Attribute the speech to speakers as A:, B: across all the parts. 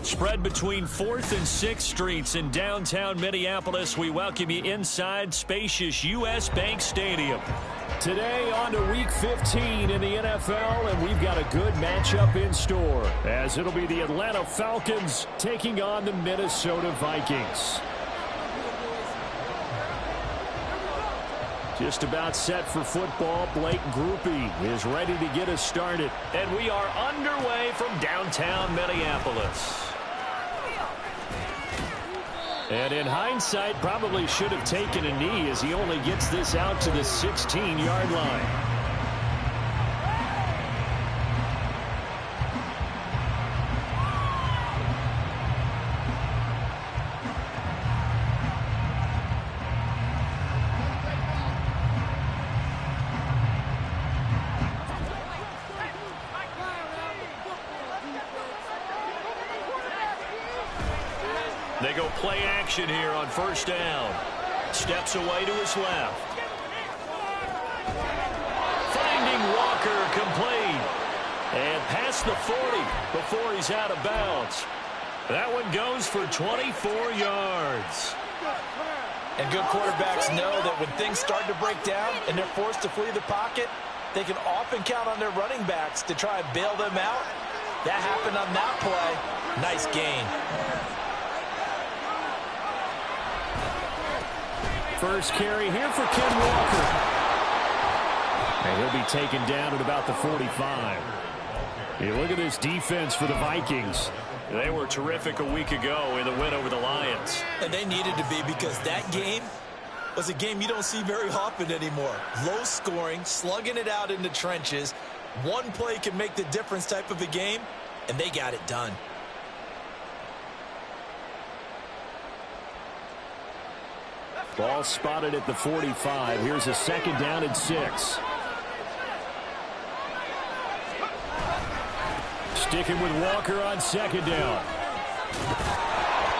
A: Spread between 4th and 6th Streets in downtown Minneapolis. We welcome you inside spacious U.S. Bank Stadium. Today on to Week 15 in the NFL, and we've got a good matchup in store, as it'll be the Atlanta Falcons taking on the Minnesota Vikings. Just about set for football. Blake Groupie is ready to get us started. And we are underway from downtown Minneapolis. And in hindsight, probably should have taken a knee as he only gets this out to the 16-yard line. They go play action here on first down. Steps away to his left. Finding Walker complete. And past the 40 before he's out of bounds. That one goes for 24 yards.
B: And good quarterbacks know that when things start to break down and they're forced to flee the pocket, they can often count on their running backs to try and bail them out. That happened on that play. Nice gain.
A: First carry here for Ken Walker. And he'll be taken down at about the 45. You look at this defense for the Vikings. They were terrific a week ago in the win over the Lions.
B: And they needed to be, because that game was a game you don't see very often anymore. Low scoring, slugging it out in the trenches. One play can make the difference type of a game, and they got it done.
A: Ball spotted at the 45. Here's a second down and 6. Sticking with Walker on second down.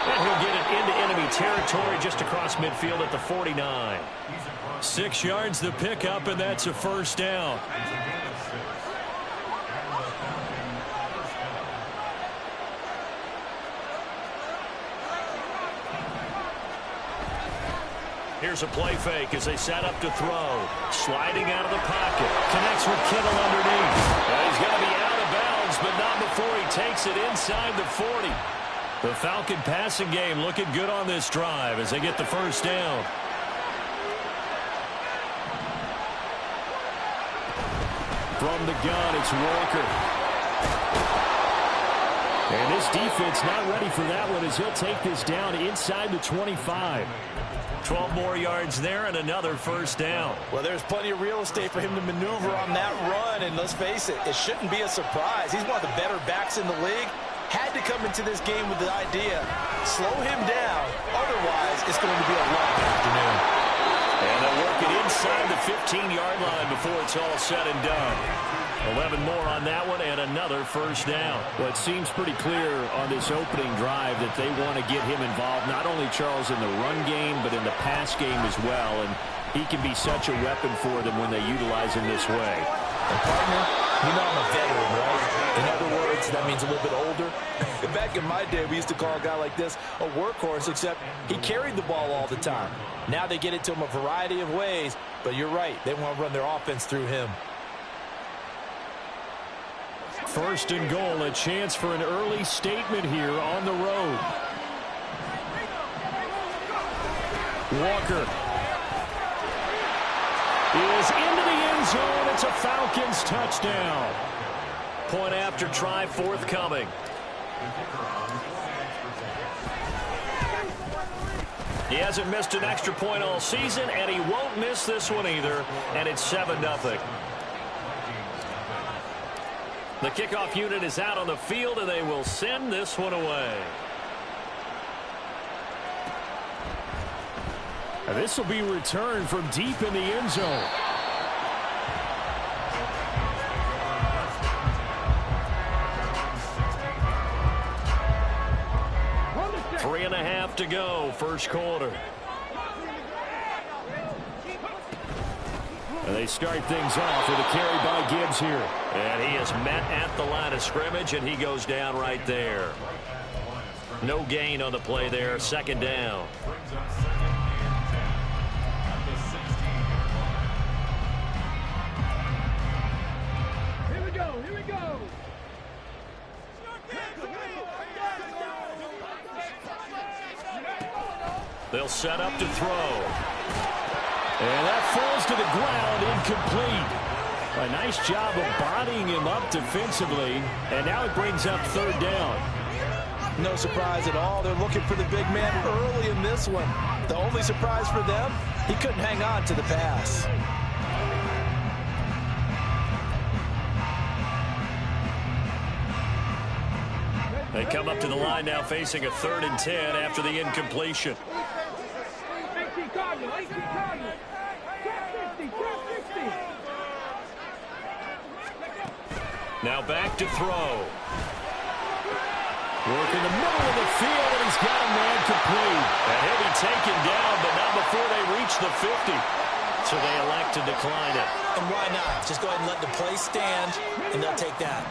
A: And he'll get it into enemy territory just across midfield at the 49. 6 yards the pickup, and that's a first down. Here's a play fake as they set up to throw. Sliding out of the pocket. Connects with Kittle underneath. He's going to be out of bounds, but not before he takes it inside the 40. The Falcon passing game looking good on this drive as they get the first down. From the gun, it's Walker. And this defense not ready for that one as he'll take this down inside the 25. 12 more yards there and another first down.
B: Well, there's plenty of real estate for him to maneuver on that run, and let's face it, it shouldn't be a surprise. He's one of the better backs in the league. Had to come into this game with the idea, slow him down, otherwise it's going to be a long afternoon.
A: And they'll work it inside the 15-yard line before it's all said and done. 11 more on that one and another first down. Well, it seems pretty clear on this opening drive that they want to get him involved, not only, Charles, in the run game, but in the pass game as well. And he can be such a weapon for them when they utilize him this way.
B: And partner, you know I'm a veteran, right? In other words, that means a little bit older. Back in my day, we used to call a guy like this a workhorse, except he carried the ball all the time. Now they get it to him a variety of ways, but you're right. They want to run their offense through him.
A: First and goal, a chance for an early statement here on the road. Walker. is into the end zone. It's a Falcons touchdown. Point after try forthcoming. He hasn't missed an extra point all season, and he won't miss this one either, and it's 7-0. The kickoff unit is out on the field, and they will send this one away. This will be returned from deep in the end zone. Three and a half to go, first quarter. And they start things off with a carry by Gibbs here. And he is met at the line of scrimmage, and he goes down right there. No gain on the play there, second down. They'll set up to throw. And that falls to the ground, incomplete. A nice job of bodying him up defensively. And now it brings up third down.
B: No surprise at all. They're looking for the big man early in this one. The only surprise for them, he couldn't hang on to the pass.
A: They come up to the line now facing a 3rd and 10 after the incompletion. Now back to throw. Work in the middle of the field, and he's got a man complete. And he'll be taken down, but not before they reach the 50. So they elect to decline it.
B: And why not? Just go ahead and let the play stand, and they'll take that.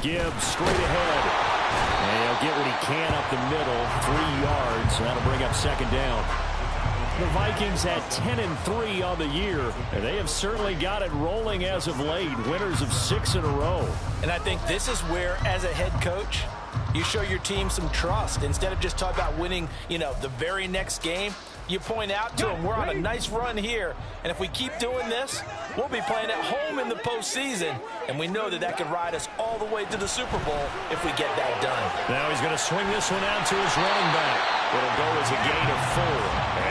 A: Gibbs straight ahead. And he'll get what he can up the middle, 3 yards. That'll bring up second down. The Vikings at 10-3 on the year, and they have certainly got it rolling as of late. Winners of 6 in a row.
B: And I think this is where, as a head coach, you show your team some trust. Instead of just talking about winning, the very next game, you point out to them, we're on a nice run here, and if we keep doing this, we'll be playing at home in the postseason, and we know that could ride us all the way to the Super Bowl if we get that done.
A: Now he's going to swing this one out to his running back. It'll go as a gain of 4,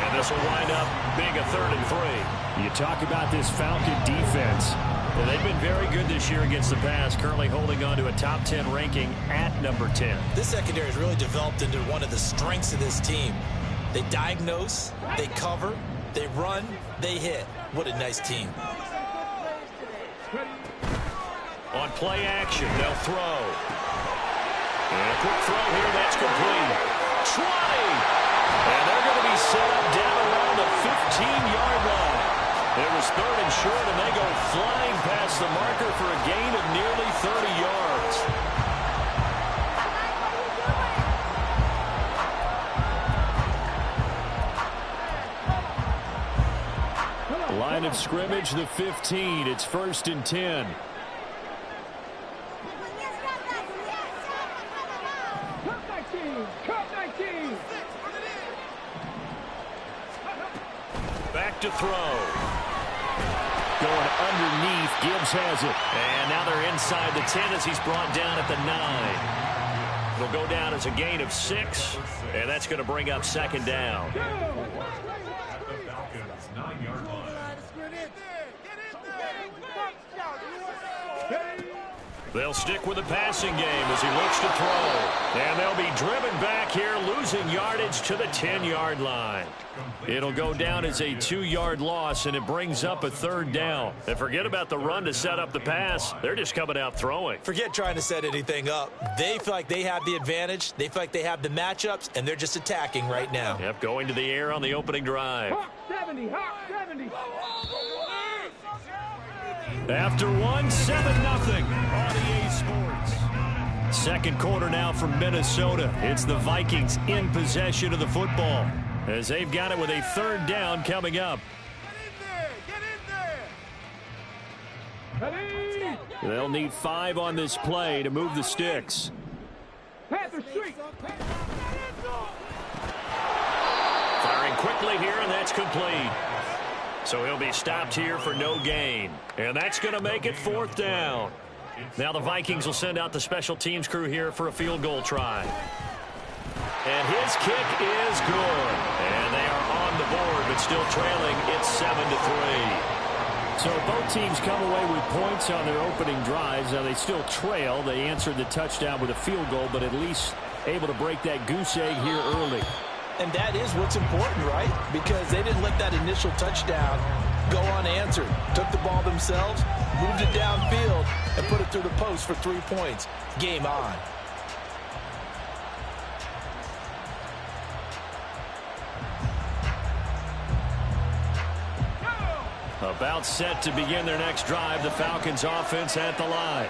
A: and this will wind up being a 3rd and 3. You talk about this Falcon defense. Well, they've been very good this year against the pass, currently holding on to a top 10 ranking at number 10.
B: This secondary has really developed into one of the strengths of this team. They diagnose, they cover, they run, they hit. What a nice team.
A: On play action, they'll throw. And a quick throw here, that's complete. 20! And they're going to be set up down around the 15-yard line. It was 3rd and short, and they go flying past the marker for a gain of nearly 30 yards. Line of scrimmage, the 15. It's 1st and 10. Back to throw. Going underneath. Gibbs has it. And now they're inside the 10 as he's brought down at the 9. It'll go down as a gain of 6. And that's going to bring up second down. They'll stick with the passing game as he looks to throw. And they'll be driven back here, losing yardage to the 10-yard line. It'll go down as a 2-yard loss, and it brings up a 3rd down. And forget about the run to set up the pass. They're just coming out throwing.
B: Forget trying to set anything up. They feel like they have the advantage. They feel like they have the matchups, and they're just attacking right now.
A: Yep, going to the air on the opening drive.
C: Hawk 70, Hawk 70.
A: After 7-0 on EA Sports. Second quarter now from Minnesota. It's the Vikings in possession of the football as they've got it with a 3rd down coming up.
C: Get in there.
A: They'll need 5 on this play to move the sticks.
C: Panther Street.
A: quickly here, and that's complete. So he'll be stopped here for no gain. And that's going to make it 4th down. Now the Vikings will send out the special teams crew here for a field goal try. And his kick is good. And they are on the board, but still trailing. It's 7-3. So both teams come away with points on their opening drives. Now they still trail. They answered the touchdown with a field goal, but at least able to break that goose egg here early.
B: And that is what's important, right? Because they didn't let that initial touchdown go unanswered. Took the ball themselves, moved it downfield, and put it through the post for 3 points. Game on.
A: About set to begin their next drive, the Falcons offense at the line.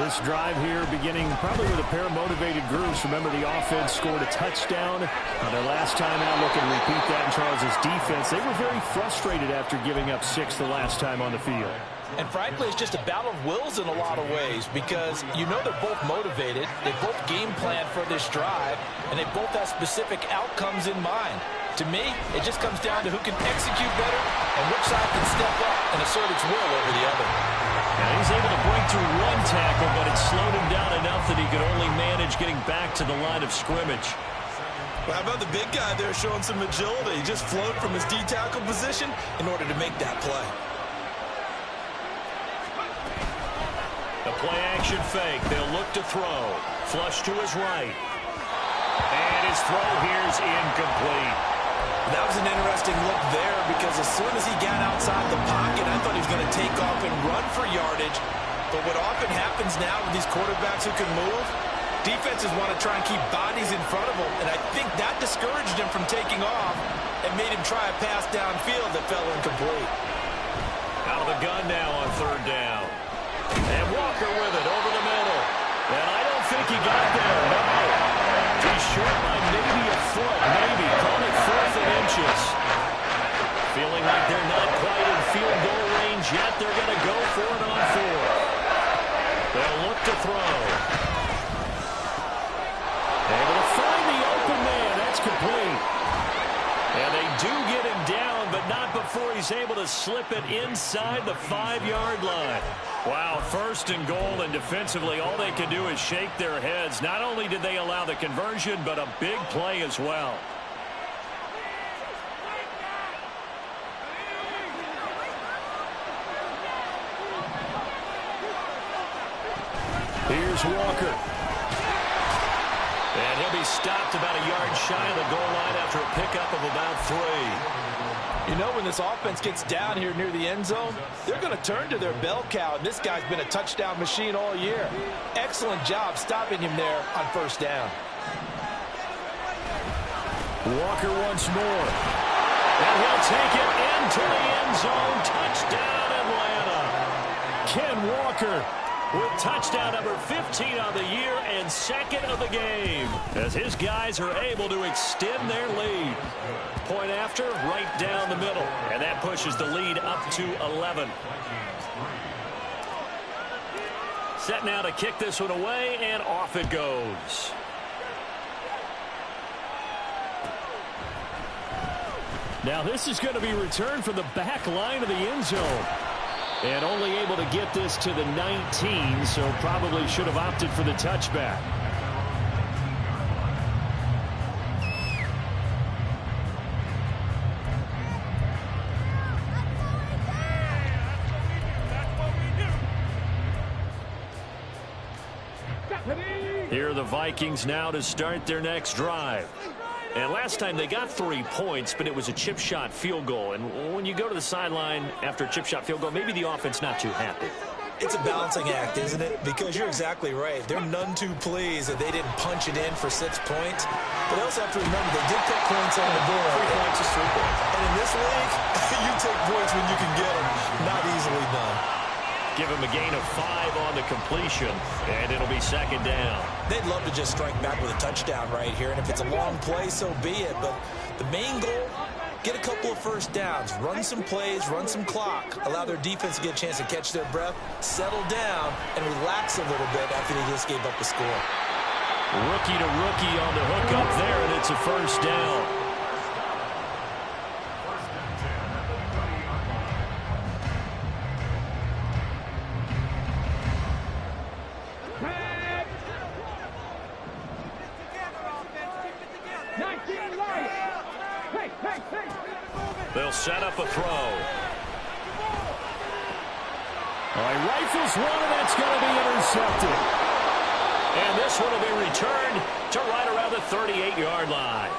A: This drive here beginning probably with a pair of motivated groups. Remember, the offense scored a touchdown. Their last time out, looking to repeat that in Charles' defense. They were very frustrated after giving up 6 the last time on the field.
B: And frankly, it's just a battle of wills in a lot of ways because you know they're both motivated. They both game plan for this drive, and they both have specific outcomes in mind. To me, it just comes down to who can execute better and which side can step up and assert its will over the other.
A: Now he's able to break through one tackle, but it slowed him down enough that he could only manage getting back to the line of scrimmage.
D: Well, how about the big guy there showing some agility? He just flowed from his D-tackle position in order to make that play.
A: The play-action fake. They'll look to throw. Flush to his right. And his throw here's incomplete.
D: That was an interesting look there because as soon as he got outside the pocket, I thought he was going to take off and run for yardage. But what often happens now with these quarterbacks who can move, defenses want to try and keep bodies in front of them. And I think that discouraged him from taking off and made him try a pass downfield that fell incomplete.
A: Out of the gun now on 3rd down. And Walker with it over the middle. And I don't think he got there. No. He's short by maybe a foot. Maybe. Call it 4th and inches. Feeling like they're not quite in field goal range yet. They're going to go for it on 4th. They'll look to throw. Able to find the open man. That's complete. And they do get him down, but not before he's able to slip it inside the 5-yard line. Wow, 1st and goal, and defensively all they can do is shake their heads. Not only did they allow the conversion, but a big play as well. Here's Walker. And he'll be stopped about a yard shy of the goal line after a pickup of about 3.
B: You know, when this offense gets down here near the end zone, they're going to turn to their bell cow, and this guy's been a touchdown machine all year. Excellent job stopping him there on 1st down.
A: Walker once more. And he'll take it into the end zone. Touchdown, Atlanta. Ken Walker with touchdown number 15 on the year and 2nd of the game, as his guys are able to extend their lead. Point after, right down the middle, and that pushes the lead up to 11. Set now to kick this one away, and off it goes. Now this is going to be returned from the back line of the end zone. And only able to get this to the 19, so probably should have opted for the touchback. Here are the Vikings now to start their next drive. And last time they got 3 points, but it was a chip shot field goal. And when you go to the sideline after a chip shot field goal, maybe the offense not too happy.
D: It's a balancing act, isn't it? Because you're exactly right. They're none too pleased that they didn't punch it in for 6 points. But they also have to remember they did put points on the board.
B: 3 points is 3 points.
D: And in this league, you take points when you can get them. Not easily done.
A: Give him a gain of 5 on the completion, and it'll be 2nd down.
D: They'd love to just strike back with a touchdown right here, and if it's a long play, so be it. But the main goal, get a couple of 1st downs, run some plays, run some clock, allow their defense to get a chance to catch their breath, settle down, and relax a little bit after they just gave up the score.
A: Rookie to rookie on the hook up there, and it's a 1st down. They'll set up a throw. All right, rifles one, and that's going to be intercepted. And this one will be returned to right around the 38-yard line.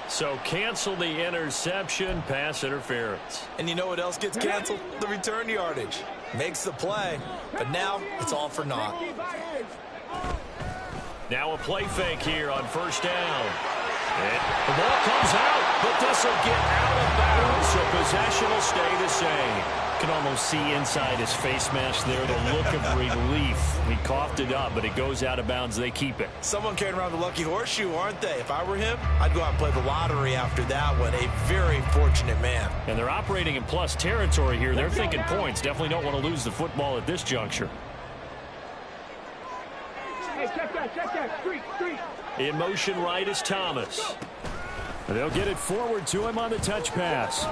A: So cancel the interception, pass interference.
D: And you know what else gets canceled? The return yardage. Makes the play, but now it's all for naught.
A: Now a play fake here on first down. And the ball comes out, but this will get out of bounds, so possession will stay the same. Can almost see inside his face mask there, the look of relief. He coughed it up, but it goes out of bounds. They keep it.
D: Someone carrying around the lucky horseshoe, aren't they? If I were him, I'd go out and play the lottery after that one. A very fortunate man.
A: And they're operating in plus territory here. They're thinking points. Definitely don't want to lose the football at this juncture.
C: Hey, check that. Street.
A: In motion right is Thomas. They'll get it forward to him on the touch pass.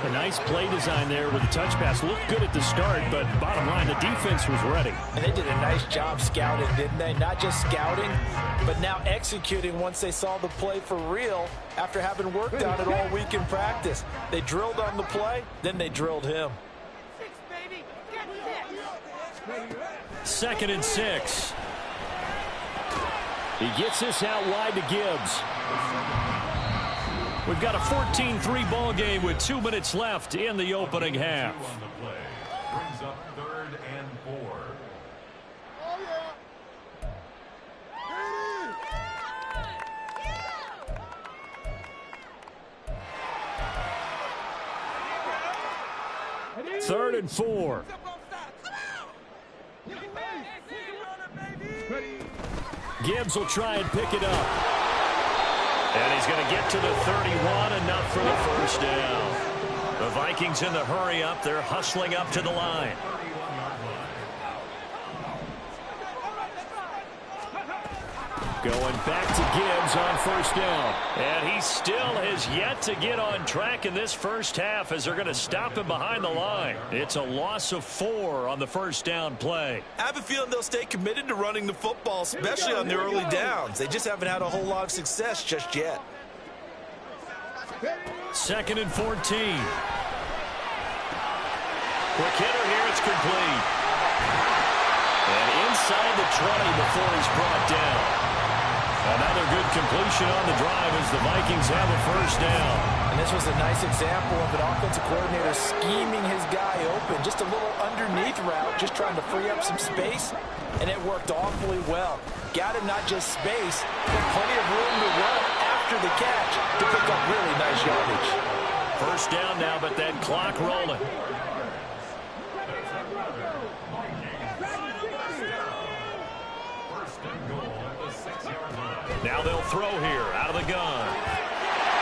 A: A nice play design there with the touch pass. Looked good at the start, but bottom line, the defense was ready.
B: And they did a nice job scouting, didn't they? Not just scouting, but now executing once they saw the play for real after having worked on it all week in practice. They drilled on the play, then they drilled him.
A: 2nd and 6. He gets this out wide to Gibbs. We've got a 14-3 ball game with 2 minutes left in the opening half.
E: Brings up 3rd and 4.
A: Third and 4. Gibbs will try and pick it up. And he's going to get to the 31, enough for the first down. The Vikings in the hurry up. They're hustling up to the line. Going back to Gibbs on first down. And he still has yet to get on track in this first half as they're going to stop him behind the line. It's a loss of 4 on the first down play.
D: I have a feeling they'll stay committed to running the football, especially on the early downs. They just haven't had a whole lot of success just yet.
A: 2nd and 14. Quick hitter here. It's complete. And inside the 20 before he's brought down. Another good completion on the drive as the Vikings have a first down.
B: And this was a nice example of an offensive coordinator scheming his guy open. Just a little underneath route, just trying to free up some space, and it worked awfully well. Got him not just space, but plenty of room to run after the catch to pick up really nice yardage.
A: First down now, but that clock rolling. Now they'll throw here out of the gun.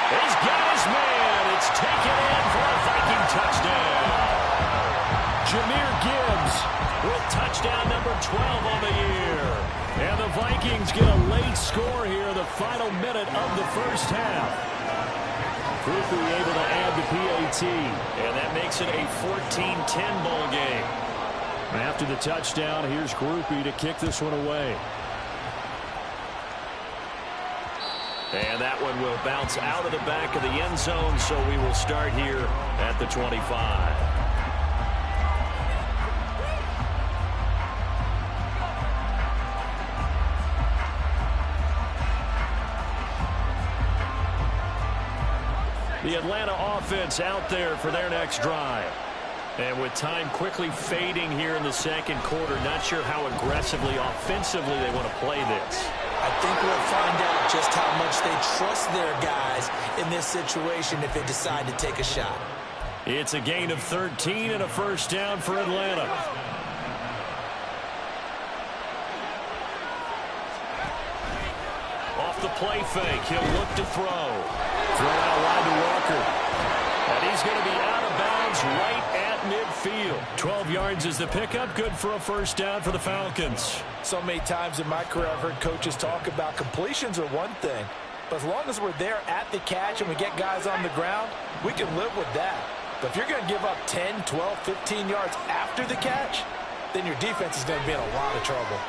A: He's got his man. It's taken in for a Viking touchdown. Jahmyr Gibbs with touchdown number 12 on the year. And the Vikings get a late score here in the final minute of the first half. Groupie able to add the PAT. And that makes it a 14-10 ball game. After the touchdown, here's Groupie to kick this one away. And that one will bounce out of the back of the end zone, so we will start here at the 25. The Atlanta offense out there for their next drive. And with time quickly fading here in the second quarter, not sure how aggressively, offensively they want to play this.
B: I think we'll find out just how much they trust their guys in this situation if they decide to take a shot.
A: It's a gain of 13 and a first down for Atlanta. Off the play fake, he'll look to throw. Throw out wide to Walker. And he's going to be out of bounds right at midfield. 12 yards is the pickup. Good for a first down for the Falcons.
B: So many times in my career I've heard coaches talk about completions are one thing, but as long as we're there at the catch and we get guys on the ground, we can live with that. But if you're going to give up 10, 12, 15 yards after the catch, then your defense is going to be in a lot of trouble.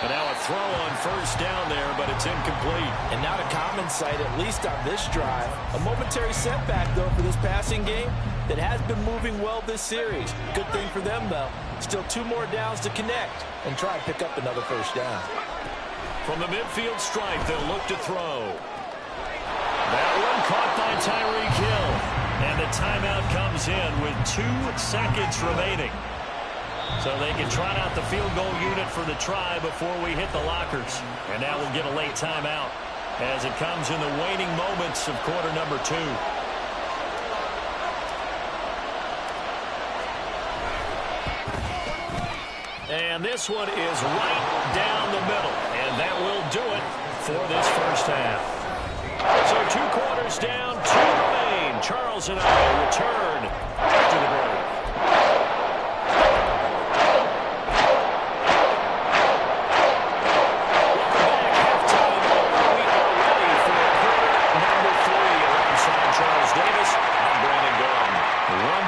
A: And now a throw on first down there, but it's incomplete.
B: And not a common sight, at least on this drive. A momentary setback, though, for this passing game that has been moving well this series. Good thing for them, though. Still 2 more downs to connect and try and pick up another first down.
A: From the midfield stripe, they'll look to throw. That one caught by Tyreek Hill. And the timeout comes in with 2 seconds remaining. So they can trot out the field goal unit for the try before we hit the lockers. And now we'll get a late timeout as it comes in the waning moments of quarter number 2. And this one is right down the middle. And that will do it for this first half. So 2 quarters down, 2 remain. Charles and I return after the break.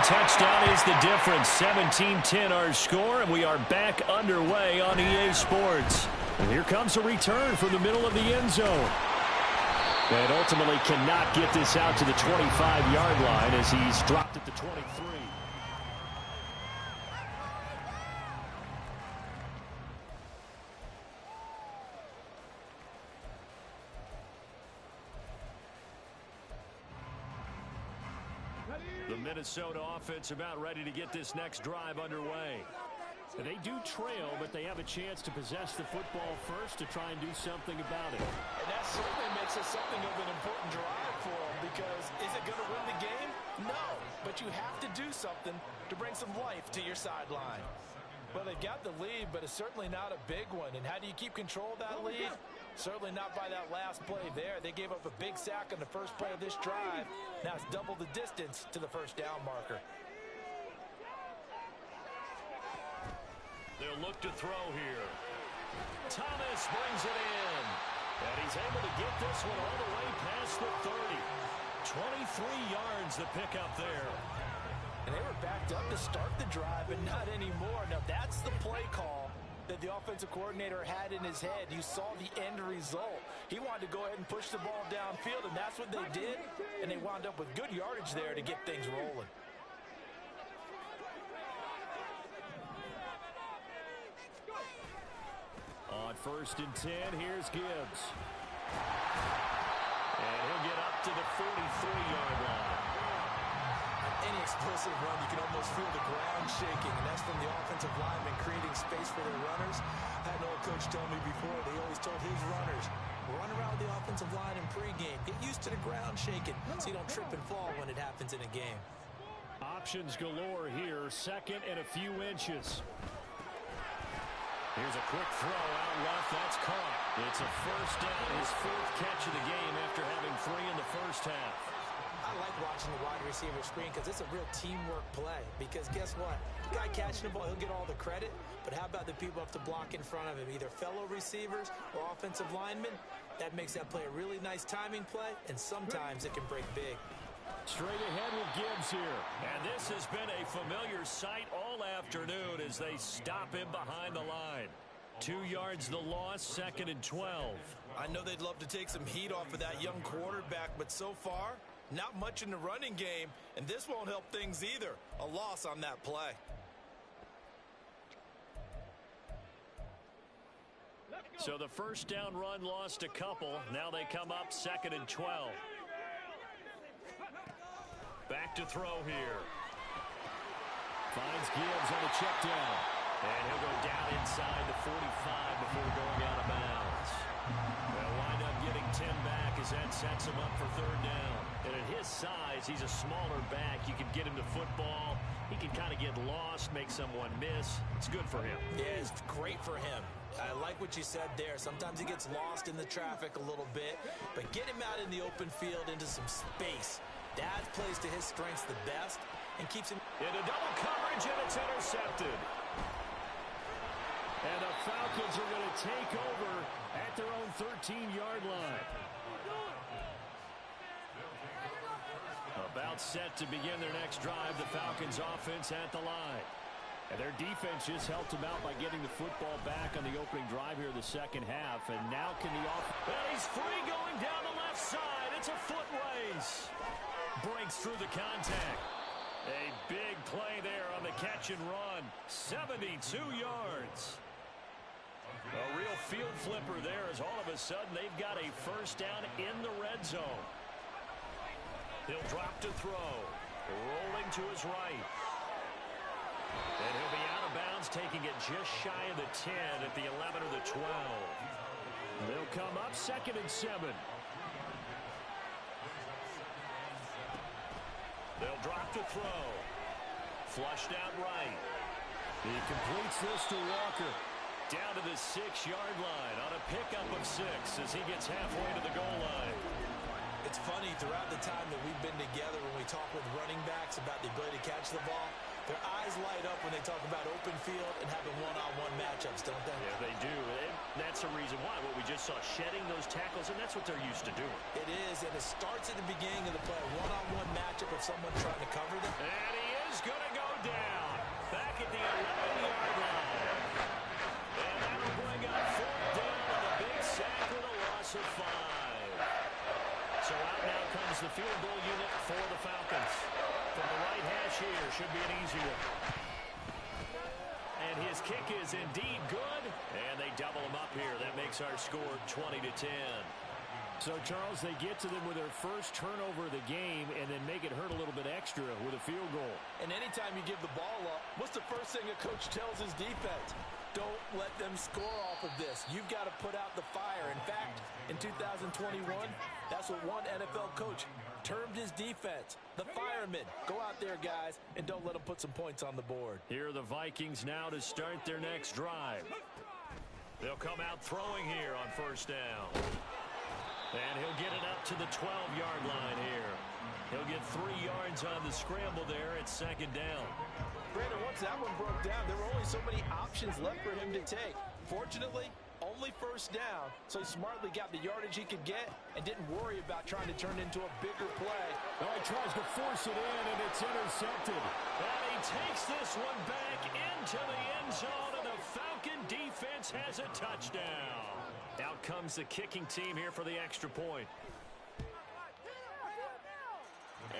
A: Touchdown is the difference. 17-10 our score, and we are back underway on EA Sports. And here comes a return from the middle of the end zone. And ultimately cannot get this out to the 25-yard line as he's dropped at the 23. The Minnesota offense about ready to get this next drive underway. They do trail, but they have a chance to possess the football first to try and do something about it.
B: And that certainly makes it something of an important drive for them, because is it going to win the game? No, but you have to do something to bring some life to your sideline. Well, they got the lead, but it's certainly not a big one. And how do you keep control of that lead? Certainly not by that last play there. They gave up a big sack on the first play of this drive. Now it's double the distance to the first down marker.
A: They'll look to throw here. Thomas brings it in. And he's able to get this one all the way past the 30. 23 yards the pickup there.
B: And they were backed up to start the drive, but not anymore. Now that's the play call that the offensive coordinator had in his head. You saw the end result. He wanted to go ahead and push the ball downfield, and that's what they did. And they wound up with good yardage there to get things rolling.
A: On 1st and 10, here's Gibbs. And he'll get up to the 43-yard line.
B: Any explosive run, you can almost feel the ground shaking, and that's from the offensive lineman creating space for their runners. I had an old coach tell me before, they always told his runners, run around the offensive line in pregame. Get used to the ground shaking so you don't trip and fall when it happens in a game.
A: Options galore here, 2nd and a few inches. Here's a quick throw out left. That's caught. It's a first down, his 4th catch of the game after having 3 in the first half.
B: I like watching the wide receiver screen because it's a real teamwork play. Because guess what? The guy catching the ball, he'll get all the credit. But how about the people have to block in front of him, either fellow receivers or offensive linemen? That makes that play a really nice timing play, and sometimes it can break big.
A: Straight ahead with Gibbs here. And this has been a familiar sight all afternoon as they stop him behind the line. 2 yards the loss, 2nd and 12.
D: I know they'd love to take some heat off of that young quarterback, but so far, not much in the running game, and this won't help things either. A loss on that play.
A: So the first down run lost a couple. Now they come up 2nd and 12. Back to throw here. Finds Gibbs on the check down. And he'll go down inside the 45 before going out of bounds. They'll wind up getting 10 back as that sets him up for 3rd down. And at his size, he's a smaller back. You can get him to football. He can kind of get lost, make someone miss. It's good for him.
B: Yeah, it's great for him. I like what you said there. Sometimes he gets lost in the traffic a little bit. But get him out in the open field into some space. That plays to his strengths the best and keeps him
A: into double coverage, and it's intercepted. And the Falcons are going to take over at their own 13-yard line. About set to begin their next drive, the Falcons offense at the line. And their defense just helped him out by getting the football back on the opening drive here in the second half. And now can the offense... And he's free going down the left side. It's a foot race. Breaks through the contact. A big play there on the catch and run. 72 yards. A real field flipper there as all of a sudden they've got a first down in the red zone. He'll drop to throw. Rolling to his right. And he'll be out of bounds, taking it just shy of the 10 at the 11 or the 12. They'll come up 2nd and 7. They'll drop to throw. Flushed out right. He completes this to Walker. Down to the 6-yard line on a pickup of 6 as he gets halfway to the goal line.
D: It's funny, throughout the time that we've been together, when we talk with running backs about the ability to catch the ball, their eyes light up when they talk about open field and having one-on-one matchups, don't they?
A: Yeah, they do. And that's the reason why. What we just saw, shedding those tackles, and that's what they're used to doing.
D: It is, and it starts at the beginning of the play. One-on-one matchup of someone trying to cover them.
A: And he is going to go down. Back at the 11-yard line. And that'll bring up 4th down on a big sack with a loss of 5. So out now comes the field goal unit for the Falcons. From the right hash here, should be an easy one. And his kick is indeed good. And they double him up here. That makes our score 20-10. So, Charles, they get to them with their first turnover of the game and then make it hurt a little bit extra with a field goal.
D: And anytime you give the ball up, what's the first thing a coach tells his defense? Don't let them score off of this. You've got to put out the fire. In fact, in 2021, that's what one NFL coach termed his defense, the firemen. Go out there, guys, and don't let them put some points on the board.
A: Here are the Vikings now to start their next drive. They'll come out throwing here on first down. And he'll get it up to the 12-yard line here. He'll get 3 yards on the scramble there at 2nd down.
D: Brandon, once that one broke down, there were only so many options left for him to take. Fortunately, only first down, so he smartly got the yardage he could get and didn't worry about trying to turn it into a bigger play.
A: Well, he tries to force it in, and it's intercepted. And he takes this one back into the end zone, and the Falcon defense has a touchdown. Out comes the kicking team here for the extra point.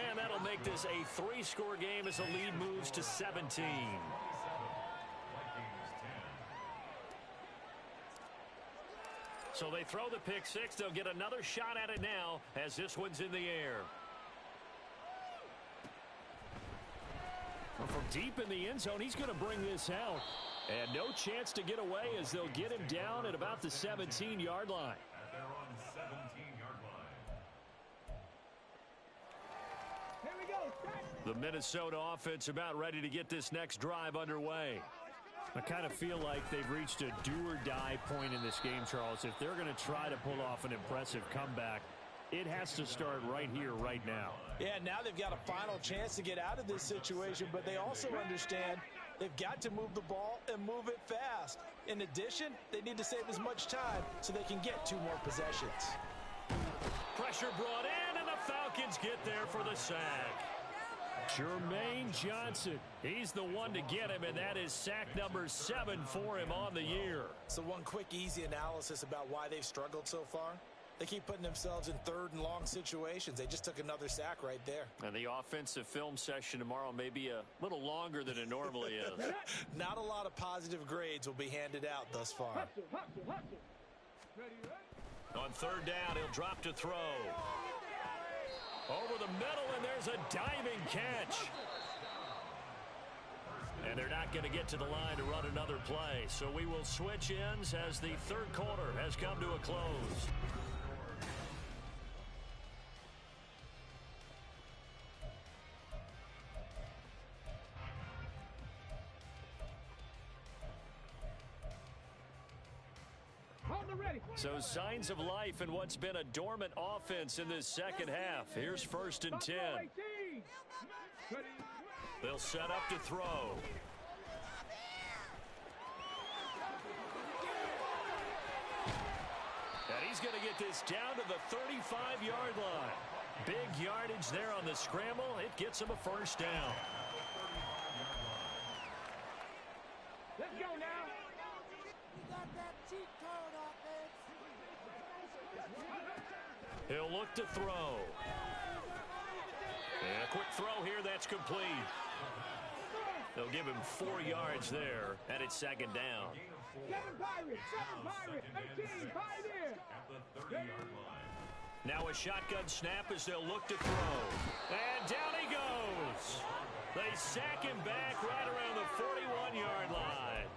A: And that'll make this a 3-score game as the lead moves to 17. So they throw the pick 6. They'll get another shot at it now as this one's in the air. Well, from deep in the end zone, he's going to bring this out. And no chance to get away as they'll get him down at about the 17-yard line.
E: They're on the 17-yard line.
C: Here we go.
A: The Minnesota offense about ready to get this next drive underway. I kind of feel like they've reached a do-or-die point in this game, Charles. If they're going to try to pull off an impressive comeback, it has to start right here, right now.
D: Yeah, now they've got a final chance to get out of this situation, but they also understand they've got to move the ball and move it fast. In addition, they need to save as much time so they can get 2 more possessions.
A: Pressure brought in, and the Falcons get there for the sack. Jermaine Johnson, he's the one to get him, and that is sack number 7 for him on the year.
D: So one quick, easy analysis about why they've struggled so far. They keep putting themselves in 3rd and long situations. They just took another sack right there.
A: And the offensive film session tomorrow may be a little longer than it normally is.
D: Not a lot of positive grades will be handed out thus far.
C: Ready?
A: On 3rd down, he'll drop to throw. Over the middle, and there's a diving catch. And they're not going to get to the line to run another play. So we will switch ends as the 3rd quarter has come to a close. So signs of life in what's been a dormant offense in this second half. Here's 1st and 10. They'll set up to throw. And he's going to get this down to the 35-yard line. Big yardage there on the scramble. It gets him a first down. He'll look to throw. And a quick throw here, that's complete. They'll give him 4 yards there, and it's second down.
C: 7 Pirates, 18, Pirates.
E: At the 30-yard line.
A: Now a shotgun snap as they'll look to throw. And down he goes. They sack him back right around the 41-yard line.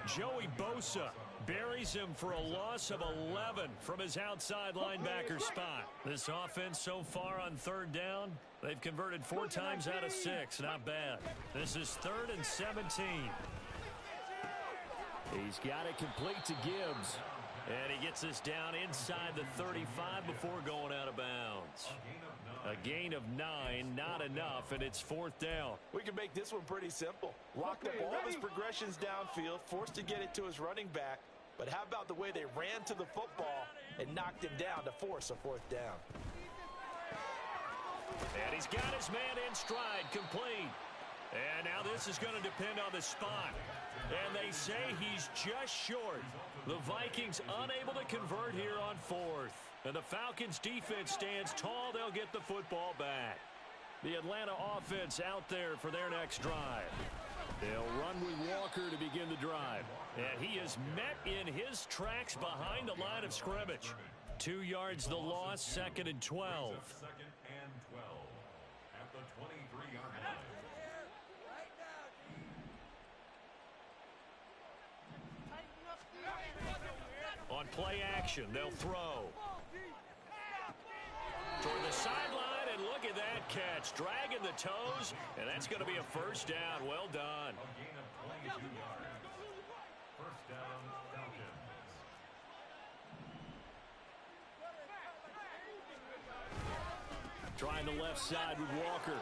A: Joey Bosa buries him for a loss of 11 from his outside linebacker spot. This offense so far on third down, they've converted 4 times out of 6. Not bad. This is 3rd and 17. He's got it complete to Gibbs. And he gets this down inside the 35 before going out of bounds. A gain of 9, not enough, and it's 4th down.
B: We can make this one pretty simple. Locked up all of his progressions downfield, forced to get it to his running back. But how about the way they ran to the football and knocked him down to force a 4th down?
A: And he's got his man in stride, complete. And now this is going to depend on the spot. And they say he's just short. The Vikings unable to convert here on 4th. And the Falcons defense stands tall. They'll get the football back. The Atlanta offense out there for their next drive. They'll run with Walker to begin the drive. And he is met in his tracks behind the line of scrimmage. 2 yards the loss, 2nd and 12.
E: 2nd and 12 at the 23-yard line.
A: On play action, they'll throw. Toward the sideline, and look at that catch. Dragging the toes, and that's going to be a 1st down. Well done.
E: A gain of 22 yards. 1st down, Falcons.
A: Trying the left side with Walker.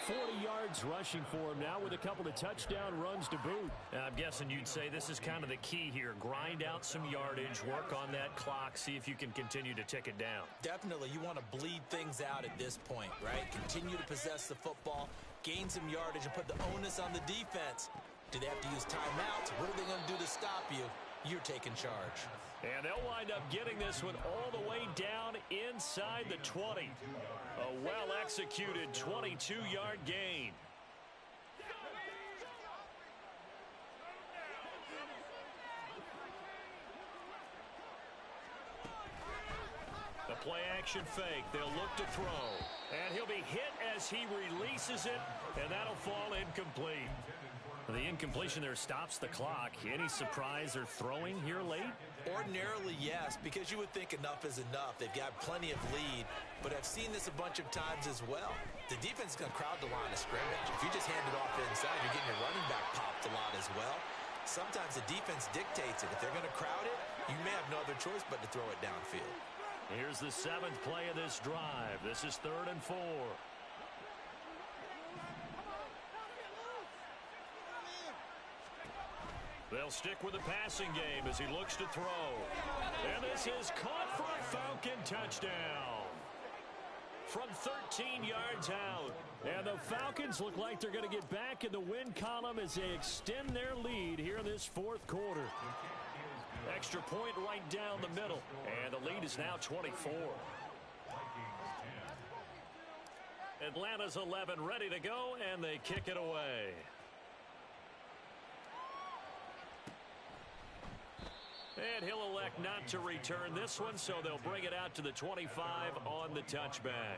A: 40 yards rushing for him now with a couple of touchdown runs to boot. I'm guessing you'd say this is kind of the key here. Grind out some yardage, work on that clock, see if you can continue to tick it down.
B: Definitely, you want to bleed things out at this point, right? Continue to possess the football, gain some yardage, and put the onus on the defense. Do they have to use timeouts? What are they going to do to stop you? You're taking charge.
A: And they'll wind up getting this one all the way down inside the 20. A well-executed 22-yard gain. The play-action fake. They'll look to throw. And he'll be hit as he releases it, and that'll fall incomplete. The incompletion there stops the clock. Any surprise they're throwing here late?
B: Ordinarily, yes, because you would think enough is enough. They've got plenty of lead, but I've seen this a bunch of times as well. The defense is going to crowd the line of scrimmage. If you just hand it off inside, you're getting your running back popped a lot as well. Sometimes the defense dictates it. If they're going to crowd it, you may have no other choice but to throw it downfield.
A: Here's the 7th play of this drive. This is 3rd and 4. They'll stick with the passing game as he looks to throw. And this is caught for a Falcon touchdown. From 13 yards out. And the Falcons look like they're going to get back in the win column as they extend their lead here in this 4th quarter. Extra point right down the middle. And the lead is now 24. Atlanta's 11 ready to go, and they kick it away. And he'll elect not to return this one, so they'll bring it out to the 25 on the touchback.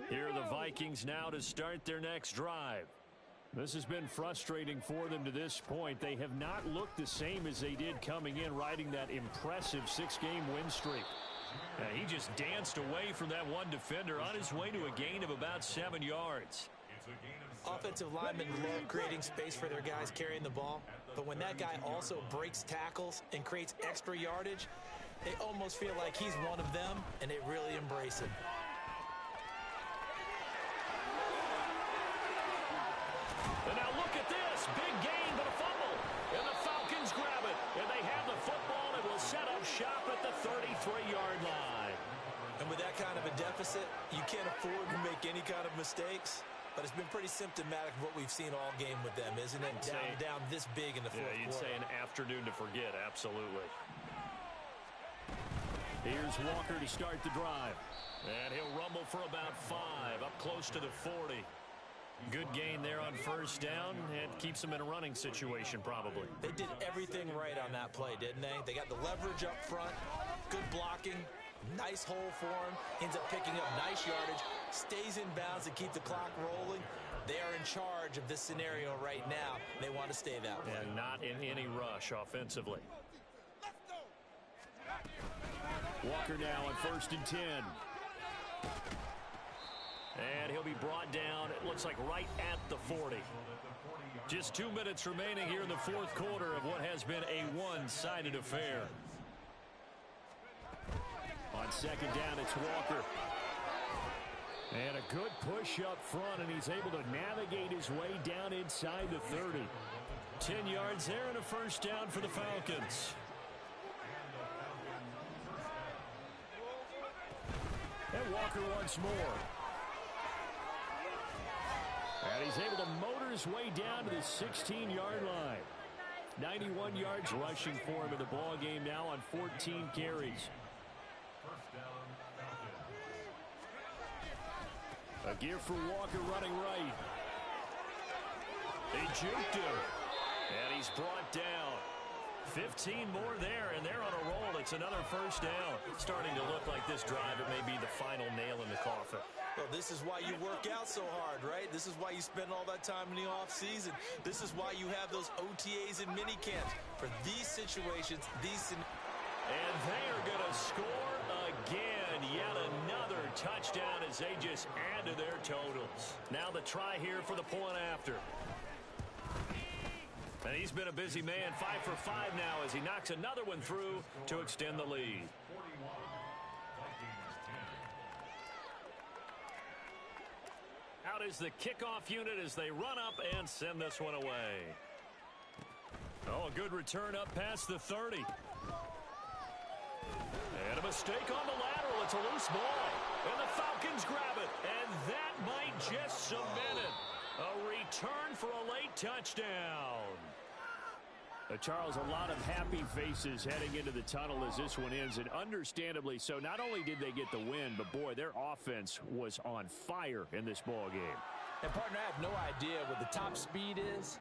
A: Here are the Vikings now to start their next drive. This has been frustrating for them to this point. They have not looked the same as they did coming in, riding that impressive 6-game win streak. He just danced away from that one defender on his way to a gain of about 7 yards.
B: Offensive linemen love creating space for their guys carrying the ball, but when that guy also breaks tackles and creates extra yardage, they almost feel like he's one of them, and they really embrace him.
A: And now look at this. Big gain, but a fumble. And the Falcons grab it. And they have the football and will set up shop at the 33-yard line.
B: And with that kind of a deficit, you can't afford to make any kind of mistakes.
D: but it's been pretty symptomatic of what we've seen all game with them, isn't it? Down this big in the fourth quarter.
A: You'd say an afternoon to forget, absolutely. Here's Walker to start the drive. And he'll rumble for about 5, up close to the 40. Good gain there on first down, and keeps them in a running situation probably.
D: They did everything right on that play, didn't they? They got the leverage up front, good blocking, nice hole for him, ends up picking up nice yardage, stays in bounds to keep the clock rolling. They are in charge of this scenario right now. They want to stay that way.
A: And not in any rush offensively. Walker now on 1st and 10. And he'll be brought down, it looks like right at the 40. Just 2 minutes remaining here in the fourth quarter of what has been a one-sided affair. On 2nd down, it's Walker. And a good push up front, and he's able to navigate his way down inside the 30. 10 yards there and a first down for the Falcons. And Walker once more. And he's able to motor his way down to the 16-yard line. 91 yards rushing for him in the ball game now on 14 carries. A give for Walker running right. They juked him. And he's brought down. 15 more there, and they're on a roll. It's another first down. It's starting to look like this drive, it may be the final nail in the coffin.
D: Well, this is why you work out so hard, right? This is why you spend all that time in the offseason. This is why you have those OTAs and mini camps. For these situations,
A: And they are going to score again. Yet another touchdown as they just add to their totals. Now the try here for the point after. And he's been a busy man, 5 for 5 now as he knocks another one through to extend the lead. Out is the kickoff unit as they run up and send this one away. Oh, a good return up past the 30. And a mistake on the lateral. It's a loose ball. And the Falcons grab it. And that might just cement it. A return for a late touchdown. Charles, a lot of happy faces heading into the tunnel as this one ends, and understandably so. Not only did they get the win, but boy, their offense was on fire in this ball game.
B: And partner, I have no idea what the top speed is.